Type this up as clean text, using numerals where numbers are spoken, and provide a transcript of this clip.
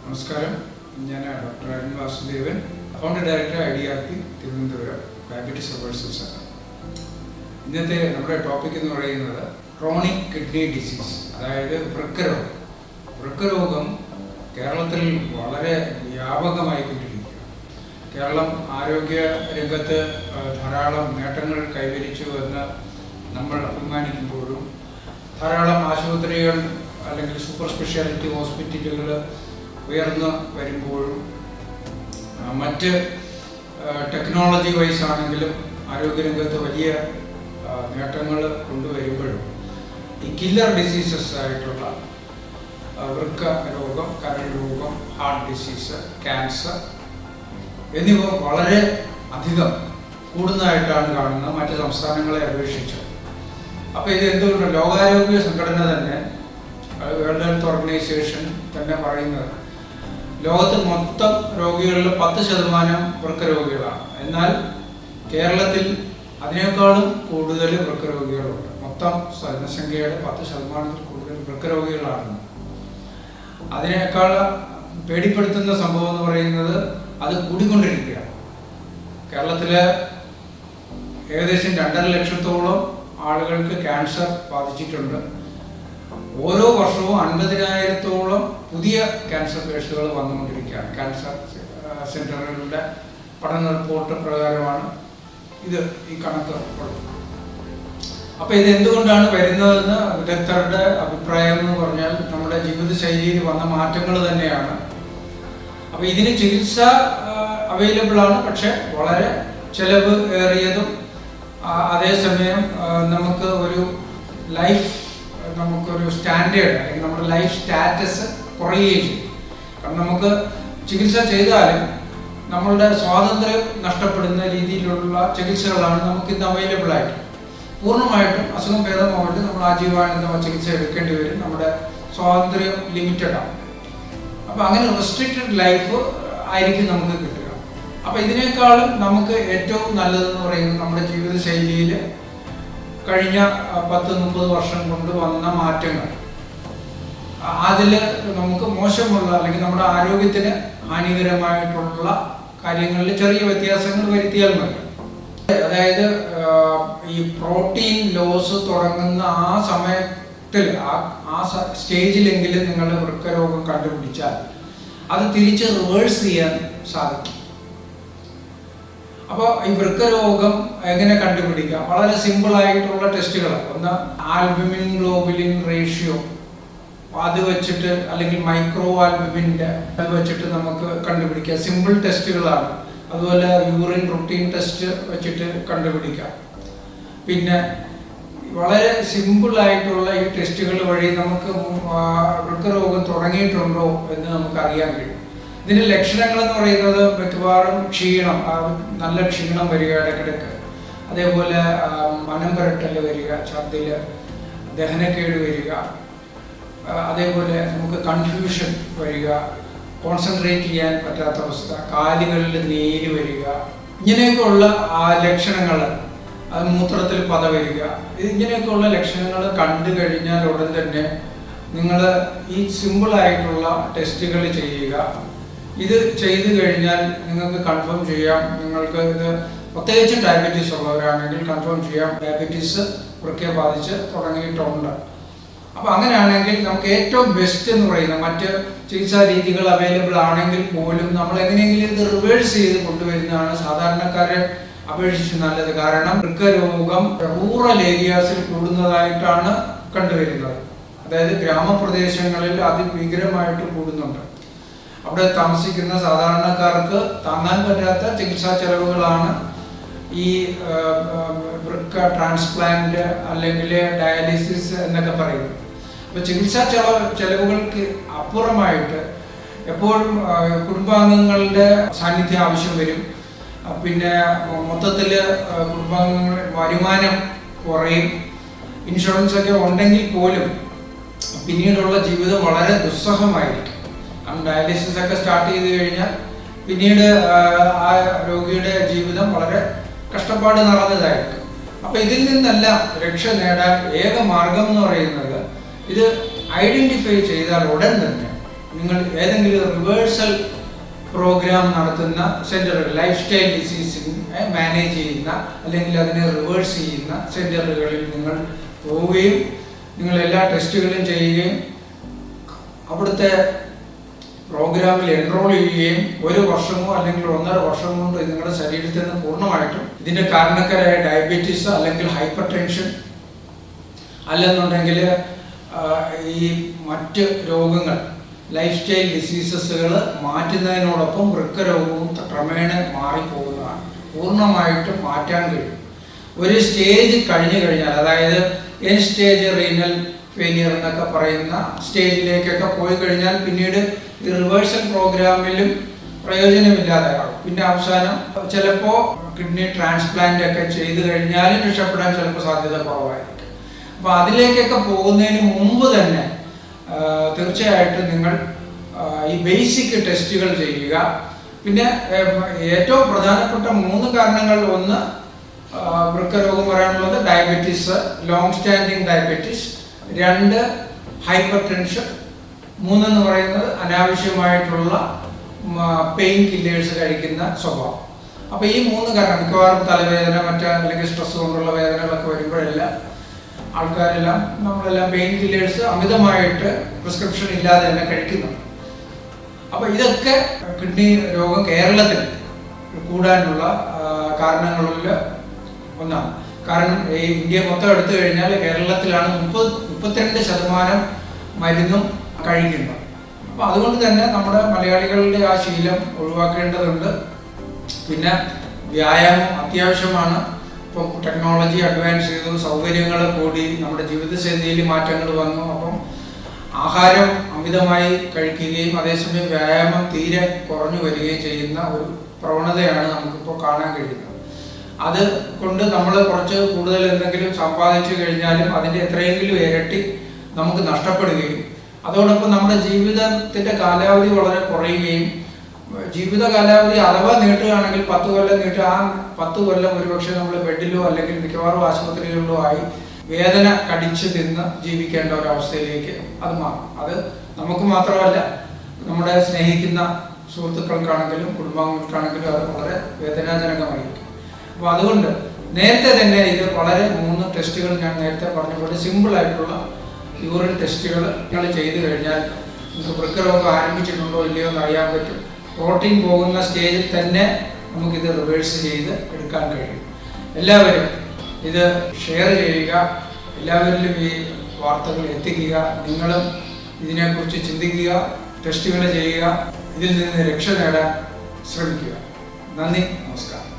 നമസ്കാരം. ഞാൻ doctor Arun Vasudevan, founder director IDRP Thiruvananthapuram diabetes reversal centre. ഇന്നത്തെ നമ്മുടെ ടോപ്പിക് എന്ന് പറയുന്നത് ക്രോണിക് കിഡ്നി ഡിസീസ്, അതായത് വൃക്കരോഗം. വൃക്കരോഗം കേരളത്തിൽ വളരെ വ്യാപകമായിക്കൊണ്ടിരിക്കുക. കേരളം ആരോഗ്യ രംഗത്ത് ധാരാളം നേട്ടങ്ങൾ കൈവരിച്ചു എന്ന് നമ്മൾ അഭിമാനിക്കുമ്പോഴും ധാരാളം ആശുപത്രികൾ അല്ലെങ്കിൽ സൂപ്പർ സ്പെഷ്യാലിറ്റി ഹോസ്പിറ്റലുകൾ ഉയർന്നു വരുമ്പോഴും മറ്റ് ടെക്നോളജി വൈസ് ആണെങ്കിലും ആരോഗ്യരംഗത്ത് വലിയ നേട്ടങ്ങൾ കൊണ്ടുവരുമ്പോഴും ഈ കില്ലർ ഡിസീസസ് ആയിട്ടുള്ള വൃക്ക രോഗം, കരൾ രോഗം, ഹാർട്ട് ഡിസീസ്, ക്യാൻസർ എന്നിവ വളരെ അധികം കൂടുന്നതായിട്ടാണ് കാണുന്നത് മറ്റ് സംസ്ഥാനങ്ങളെ അപേക്ഷിച്ച്. അപ്പോൾ ഇത് എന്തുകൊണ്ട് ലോകാരോഗ്യ സംഘടന തന്നെ, വേൾഡ് ഹെൽത്ത് ഓർഗനൈസേഷൻ തന്നെ പറയുന്നത് ലോകത്ത് മൊത്തം രോഗികളിൽ 10% വൃക്ക രോഗികളാണ്. എന്നാൽ കേരളത്തിൽ അതിനേക്കാളും കൂടുതൽ വൃക്ക രോഗികളുണ്ട്. മൊത്തം ജനസംഖ്യയുടെ 10% കൂടുതൽ വൃക്ക രോഗികളാണ്. അതിനേക്കാൾ പേടിപ്പെടുത്തുന്ന സംഭവം എന്ന് പറയുന്നത് അത് കൂടിക്കൊണ്ടിരിക്കുകയാണ്. കേരളത്തിലെ ഏകദേശം 2.5 ലക്ഷത്തോളം ആളുകൾക്ക് ക്യാൻസർ ബാധിച്ചിട്ടുണ്ട്. ഓരോ വർഷവും 50,000-ഓളം പുതിയ ക്യാൻസർ കേസുകൾ വന്നുകൊണ്ടിരിക്കുകയാണ്. ക്യാൻസർ സെന്ററുകളുടെ പഠന റിപ്പോർട്ട് പ്രകാരമാണ് ഈ കണക്ക് ഉള്ളത്. അപ്പോൾ ഇത് എന്തുകൊണ്ടാണ് വരുന്നതെന്ന് വിദഗ്ധരുടെ അഭിപ്രായം എന്ന് പറഞ്ഞാൽ നമ്മുടെ ജീവിതശൈലിയിൽ വന്ന മാറ്റങ്ങൾ തന്നെയാണ്. അപ്പോൾ ഇതിന് ചികിത്സ അവൈലബിൾ ആണ്, പക്ഷെ വളരെ ചെലവ് ഏറിയതും അതേസമയം നമുക്കൊരു സ്റ്റാൻഡേർഡ് അല്ലെങ്കിൽ നമ്മുടെ ലൈഫ് സ്റ്റാറ്റസ് കുറയുകയും ചെയ്യും. കാരണം നമുക്ക് ചികിത്സ ചെയ്താലും നമ്മളുടെ സ്വാതന്ത്ര്യം നഷ്ടപ്പെടുന്ന രീതിയിലുള്ള ചികിത്സകളാണ് നമുക്കിന്ന് അവൈലബിൾ ആയിട്ട്. പൂർണ്ണമായിട്ടും അസുഖം ഭേദമായിട്ട് നമ്മൾ ആജീവാനന്ദ ചികിത്സ എടുക്കേണ്ടി വരും. നമ്മുടെ സ്വാതന്ത്ര്യം ലിമിറ്റഡ് ആണ്. അപ്പോൾ അങ്ങനെ റെസ്ട്രിക്റ്റഡ് ലൈഫ് ആയിരിക്കും നമുക്ക് കിട്ടുക. അപ്പോൾ ഇതിനേക്കാളും നമുക്ക് ഏറ്റവും നല്ലതെന്ന് പറയുന്നത് നമ്മുടെ ജീവിതശൈലിയിൽ കഴിഞ്ഞ 10-30 വർഷം കൊണ്ട് വന്ന മാറ്റങ്ങൾ. അതിൽ നമുക്ക് മോശമുള്ള അല്ലെങ്കിൽ നമ്മുടെ ആരോഗ്യത്തിന് ഹാനികരമായിട്ടുള്ള കാര്യങ്ങളിൽ ചെറിയ വ്യത്യാസങ്ങൾ വരുത്തിയാൽ മതി. അതായത് ഈ പ്രോട്ടീൻ ലോസ് തുടങ്ങുന്ന ആ സമയത്തിൽ ആ സ്റ്റേജിലെങ്കിലും നിങ്ങളുടെ വൃക്കരോഗം കണ്ടുപിടിച്ചാൽ അത് തിരിച്ച് റിവേഴ്സ് ചെയ്യാൻ സാധിക്കും. അപ്പോൾ ഈ വൃക്കരോഗം എങ്ങനെ കണ്ടുപിടിക്കാം? വളരെ സിമ്പിൾ ആയിട്ടുള്ള ടെസ്റ്റുകൾ. ഒന്ന് ആൽബുമിൻ ഗ്ലോബുലിൻ റേഷ്യോ, അത് വെച്ചിട്ട് അല്ലെങ്കിൽ മൈക്രോ ആൽബുമിൻ്റെ അത് വെച്ചിട്ട് നമുക്ക് കണ്ടുപിടിക്കാം. സിമ്പിൾ ടെസ്റ്റുകളാണ്. അതുപോലെ യൂറിൻ റുട്ടീൻ ടെസ്റ്റ് വെച്ചിട്ട് കണ്ടുപിടിക്കാം. പിന്നെ വളരെ സിമ്പിൾ ആയിട്ടുള്ള ഈ ടെസ്റ്റുകൾ വഴി നമുക്ക് വൃക്കരോഗം തുടങ്ങിയിട്ടുണ്ടോ എന്ന് നമുക്ക് അറിയാൻ കഴിയും. ഇതിന്റെ ലക്ഷണങ്ങൾ എന്ന് പറയുന്നത് മിക്കവാറും ക്ഷീണം, നല്ല ക്ഷീണം വരിക ഇടയ്ക്കിടയ്ക്ക്, അതേപോലെ മനം പുരട്ടൽ വരിക, ഛർദില്, ദഹനക്കേട് വരിക, അതേപോലെ നമുക്ക് കൺഫ്യൂഷൻ വരിക, കോൺസെൻട്രേറ്റ് ചെയ്യാൻ പറ്റാത്ത അവസ്ഥ, കാലുകളിൽ നീര് വരിക, ഇങ്ങനെയൊക്കെയുള്ള ലക്ഷണങ്ങൾ, അത് മൂത്രത്തിൽ പത വരിക, ഇങ്ങനെയൊക്കെയുള്ള ലക്ഷണങ്ങൾ കണ്ടു കഴിഞ്ഞാൽ ഉടൻ തന്നെ നിങ്ങൾ ഈ സിമ്പിളായിട്ടുള്ള ടെസ്റ്റുകൾ ചെയ്യുക. ഇത് ചെയ്തു കഴിഞ്ഞാൽ നിങ്ങൾക്ക് കൺഫേം ചെയ്യാം, നിങ്ങൾക്ക് ഇത് പ്രത്യേകിച്ച് ഡയബറ്റീസ് ഉള്ളവരാണെങ്കിൽ കൺഫേം ചെയ്യാം ഡയബറ്റീസ് വൃക്കയെ ബാധിച്ച് തുടങ്ങിയിട്ടുണ്ട്. അപ്പോൾ അങ്ങനെയാണെങ്കിൽ നമുക്ക് ഏറ്റവും ബെസ്റ്റ് എന്ന് പറയുന്നത്, മറ്റ് ചികിത്സാ രീതികൾ അവൈലബിൾ ആണെങ്കിൽ പോലും നമ്മൾ എങ്ങനെയെങ്കിലും ഇത് റിവേഴ്സ് ചെയ്ത് കൊണ്ടുവരുന്നതാണ് സാധാരണക്കാരെ അപേക്ഷിച്ച് നല്ലത്. കാരണം വൃക്കരോഗം റൂറൽ ഏരിയാസിൽ കൂടുന്നതായിട്ടാണ് കണ്ടുവരുന്നത്. അതായത് ഗ്രാമപ്രദേശങ്ങളിൽ അതിഭീകരമായിട്ട് കൂടുന്നുണ്ട്. അവിടെ താമസിക്കുന്ന സാധാരണക്കാർക്ക് താങ്ങാൻ പറ്റാത്ത ചികിത്സാ ചെലവുകളാണ് ഈ വൃക്ക ട്രാൻസ്പ്ലാന്റ് അല്ലെങ്കിൽ ഡയാലിസിസ് എന്നൊക്കെ പറയുന്നത്. അപ്പോൾ ചികിത്സാ ചെലവുകൾക്ക് അപ്പുറമായിട്ട് എപ്പോഴും കുടുംബാംഗങ്ങളുടെ സാന്നിധ്യം ആവശ്യം വരും. പിന്നെ മൊത്തത്തിൽ കുടുംബാംഗങ്ങളുടെ വരുമാനം കുറയും. ഇൻഷുറൻസ് ഒക്കെ ഉണ്ടെങ്കിൽ പോലും പിന്നീടുള്ള ജീവിതം വളരെ ദുസ്സഹമായിരിക്കും. ഡയാലിസിസ് ഒക്കെ സ്റ്റാർട്ട് ചെയ്ത് കഴിഞ്ഞാൽ പിന്നീട് ആ രോഗിയുടെ ജീവിതം വളരെ കഷ്ടപ്പാട് നിറഞ്ഞതായിരിക്കും. അപ്പോൾ ഇതിൽ നിന്നെല്ലാം രക്ഷ നേടാൻ ഏക മാർഗം എന്ന് പറയുന്നത് ഇത് ഐഡന്റിഫൈ ചെയ്താൽ ഉടൻ തന്നെ നിങ്ങൾ ഏതെങ്കിലും റിവേഴ്സൽ പ്രോഗ്രാം നടത്തുന്ന സെൻ്ററുകൾ, ലൈഫ് സ്റ്റൈൽ ഡിസീസിനെ മാനേജ് ചെയ്യുന്ന അല്ലെങ്കിൽ അതിനെ റിവേഴ്സ് ചെയ്യുന്ന സെൻ്ററുകളിൽ നിങ്ങൾ പോവുകയും നിങ്ങൾ എല്ലാ ടെസ്റ്റുകളും ചെയ്യുകയും അവിടുത്തെ പ്രോഗ്രാമിൽ എൻറോൾ ചെയ്യുകയും 1 വർഷമോ അല്ലെങ്കിൽ 1.5 വർഷം കൊണ്ട് നിങ്ങളുടെ ശരീരത്തിൽ നിന്ന് പൂർണ്ണമായിട്ടും ഇതിൻ്റെ കാരണക്കാരായ ഡയബറ്റീസ് അല്ലെങ്കിൽ ഹൈപ്പർ ടെൻഷൻ അല്ലെന്നുണ്ടെങ്കിൽ ഈ മറ്റ് രോഗങ്ങൾ, ലൈഫ് സ്റ്റൈൽ ഡിസീസസുകൾ മാറ്റുന്നതിനോടൊപ്പം വൃക്കരോഗവും ക്രമേണ മാറിപ്പോകുന്നതാണ്. പൂർണ്ണമായിട്ടും മാറ്റാൻ കഴിയും. ഒരു സ്റ്റേജ് കഴിഞ്ഞു കഴിഞ്ഞാൽ, അതായത് എൻ സ്റ്റേജ് റീനൽ ഫെയിലിയർ എന്നൊക്കെ പറയുന്ന സ്റ്റേജിലേക്കൊക്കെ പോയി കഴിഞ്ഞാൽ പിന്നീട് ഈ റിവേഴ്സൽ പ്രോഗ്രാമിലും പ്രയോജനമില്ലാതെയാകും. പിന്നെ അവസാനം ചിലപ്പോൾ കിഡ്നി ട്രാൻസ്പ്ലാന്റ് ഒക്കെ ചെയ്തു കഴിഞ്ഞാലും രക്ഷപ്പെടാൻ ചിലപ്പോൾ സാധ്യത കുറവായിരിക്കും. അപ്പോൾ അതിലേക്കൊക്കെ പോകുന്നതിന് മുമ്പ് തന്നെ തീർച്ചയായിട്ടും നിങ്ങൾ ഈ ബേസിക് ടെസ്റ്റുകൾ ചെയ്യുക. പിന്നെ ഏറ്റവും പ്രധാനപ്പെട്ട 3 കാരണങ്ങൾ: ഒന്ന് വൃക്കരോഗം പറയാനുള്ളത്, diabetes, long standing diabetes; 2 hyper tension; 3 എന്ന് പറയുന്നത് അനാവശ്യമായിട്ടുള്ള പെയിൻ കില്ലേഴ്സ് കഴിക്കുന്ന സ്വഭാവം. അപ്പോൾ ഈ 3 കാരണം, മിക്കവാറും തലവേദന, അല്ലെങ്കിൽ സ്ട്രെസ് കൊണ്ടുള്ള വേദനകളൊക്കെ വരുമ്പോഴെല്ലാം ആൾക്കാരെല്ലാം നമ്മളെല്ലാം പെയിൻ കില്ലേഴ്സ് അമിതമായിട്ട് പ്രിസ്ക്രിപ്ഷൻ ഇല്ലാതെ തന്നെ കഴിക്കുന്നുണ്ട്. അപ്പോൾ ഇതൊക്കെ കിഡ്നി രോഗം കേരളത്തിൽ കൂടാനുള്ള കാരണങ്ങളിൽ ഒന്നാണ്. കാരണം ഈ ഇന്ത്യ മൊത്തം എടുത്തു കഴിഞ്ഞാൽ കേരളത്തിലാണ് 32% മരുന്നും കഴിക്കുന്നത്. അപ്പോൾ അതുകൊണ്ട് തന്നെ നമ്മുടെ മലയാളികളുടെ ആ ശീലം ഒഴിവാക്കേണ്ടതുണ്ട്. പിന്നെ വ്യായാമം അത്യാവശ്യമാണ്. ഇപ്പം ടെക്നോളജി അഡ്വാൻസ് ചെയ്തു, സൗകര്യങ്ങൾ കൂടി, നമ്മുടെ ജീവിതശൈലിയിൽ മാറ്റങ്ങൾ വന്നു. അപ്പം ആഹാരം അമിതമായി കഴിക്കുകയും അതേസമയം വ്യായാമം തീരെ കുറഞ്ഞു വരികയും ചെയ്യുന്ന ഒരു പ്രവണതയാണ് നമുക്കിപ്പോൾ കാണാൻ കഴിയുന്നത്. അത് കൊണ്ട് നമ്മൾ കുറച്ച് കൂടുതൽ എന്തെങ്കിലും സമ്പാദിച്ചു കഴിഞ്ഞാലും അതിൻ്റെ എത്രയെങ്കിലും ഇരട്ടി നമുക്ക് നഷ്ടപ്പെടുകയും അതോടൊപ്പം നമ്മുടെ ജീവിതത്തിൻ്റെ കാലാവധി വളരെ കുറയുകയും, ജീവിത കാലാവധി അഥവാ നീട്ടുകയാണെങ്കിൽ 10 കൊല്ലം നീട്ടുക, ആ 10 കൊല്ലം ഒരുപക്ഷെ നമ്മൾ ബെഡിലോ അല്ലെങ്കിൽ മിക്കവാറും ആശുപത്രികളിലോ ആയി വേദന കടിച്ചു തിന്ന് ജീവിക്കേണ്ട ഒരവസ്ഥയിലേക്ക് അത് മാറും. അത് നമുക്ക് മാത്രമല്ല, നമ്മുടെ സ്നേഹിക്കുന്ന സുഹൃത്തുക്കൾക്കാണെങ്കിലും കുടുംബാംഗങ്ങൾക്കാണെങ്കിലും അത് വളരെ വേദനാജനകമായിരിക്കും. അപ്പോൾ അതുകൊണ്ട് നേരത്തെ തന്നെ ഇത് വളരെ 3 ടെസ്റ്റുകൾ ഞാൻ നേരത്തെ പറഞ്ഞ പോലെ സിമ്പിളായിട്ടുള്ള യൂറിൻ ടെസ്റ്റുകൾ നിങ്ങൾ ചെയ്തു കഴിഞ്ഞാൽ നമുക്ക് വൃക്കരോഗം ആരംഭിച്ചിട്ടുണ്ടോ ഇല്ലയോ എന്ന് അറിയാൻ പറ്റും. പ്രോട്ടീൻ പോകുന്ന സ്റ്റേജിൽ തന്നെ നമുക്കിത് റിവേഴ്സ് ചെയ്ത് എടുക്കാൻ കഴിയും. എല്ലാവരും ഇത് ഷെയർ ചെയ്യുക, എല്ലാവരിലും ഈ വാർത്തകൾ എത്തിക്കുക. നിങ്ങളും ഇതിനെക്കുറിച്ച് ചിന്തിക്കുക, ടെസ്റ്റുകൾ ചെയ്യുക, ഇതിൽ നിന്ന് രക്ഷ നേടാൻ ശ്രമിക്കുക. നന്ദി, നമസ്കാരം.